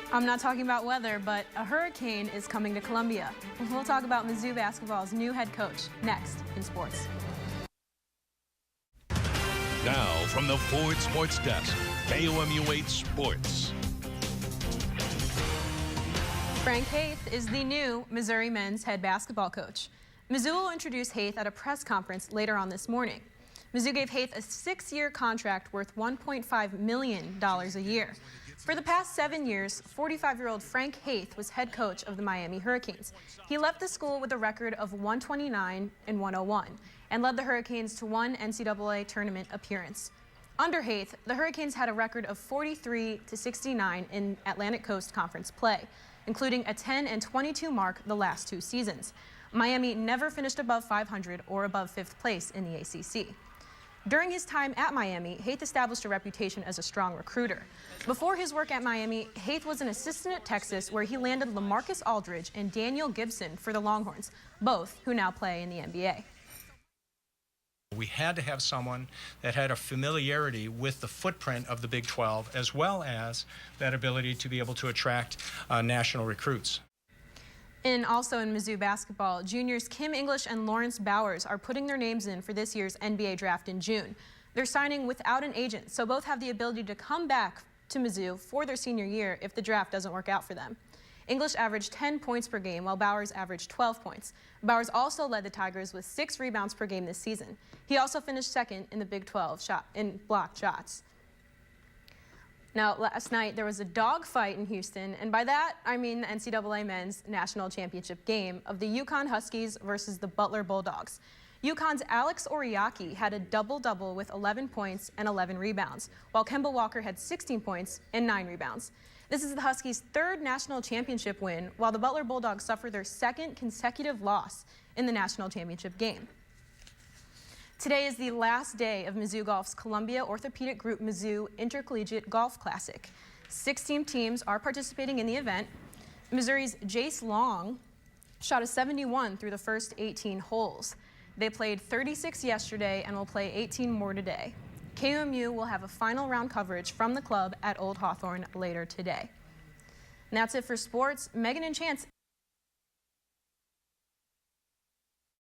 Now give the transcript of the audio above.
I'm not talking about weather, but a hurricane is coming to Columbia. We'll talk about Mizzou basketball's new head coach next in sports. Now from the Ford Sports Desk, KOMU 8 Sports. Frank Haith is the new Missouri men's head basketball coach. Mizzou will introduce Haith at a press conference later on this morning. Mizzou gave Haith a 6-year contract worth $1.5 million a year. For the past 7 years, 45-year-old Frank Haith was head coach of the Miami Hurricanes. He left the school with a record of 129 and 101 and led the Hurricanes to one NCAA tournament appearance. Under Haith, the Hurricanes had a record of 43-69 in Atlantic Coast Conference play, including a 10-22 mark the last 2 seasons. Miami never finished above 500 or above 5th place in the ACC. During his time at Miami, Haith established a reputation as a strong recruiter. Before his work at Miami, Haith was an assistant at Texas, where he landed LaMarcus Aldridge and Daniel Gibson for the Longhorns, both who now play in the NBA. We had to have someone that had a familiarity with the footprint of the Big 12, as well as that ability to be able to attract national recruits. And also in Mizzou basketball, juniors Kim English and Lawrence Bowers are putting their names in for this year's NBA draft in June. They're signing without an agent, so both have the ability to come back to Mizzou for their senior year if the draft doesn't work out for them. English averaged 10 points per game, while Bowers averaged 12 points. Bowers also led the Tigers with 6 rebounds per game this season. He also finished second in the Big 12 in blocked shots. Now, last night there was a dogfight in Houston, and by that I mean the NCAA Men's National Championship game of the UConn Huskies versus the Butler Bulldogs. UConn's Alex Oriaki had a double-double with 11 points and 11 rebounds, while Kemba Walker had 16 points and 9 rebounds. This is the Huskies' 3rd national championship win, while the Butler Bulldogs suffer their 2nd consecutive loss in the national championship game. Today is the last day of Mizzou Golf's Columbia Orthopedic Group Mizzou Intercollegiate Golf Classic. 16 teams are participating in the event. Missouri's Jace Long shot a 71 through the first 18 holes. They played 36 yesterday and will play 18 more today. KOMU will have a final round coverage from the club at Old Hawthorne later today. And that's it for sports. Megan and Chance.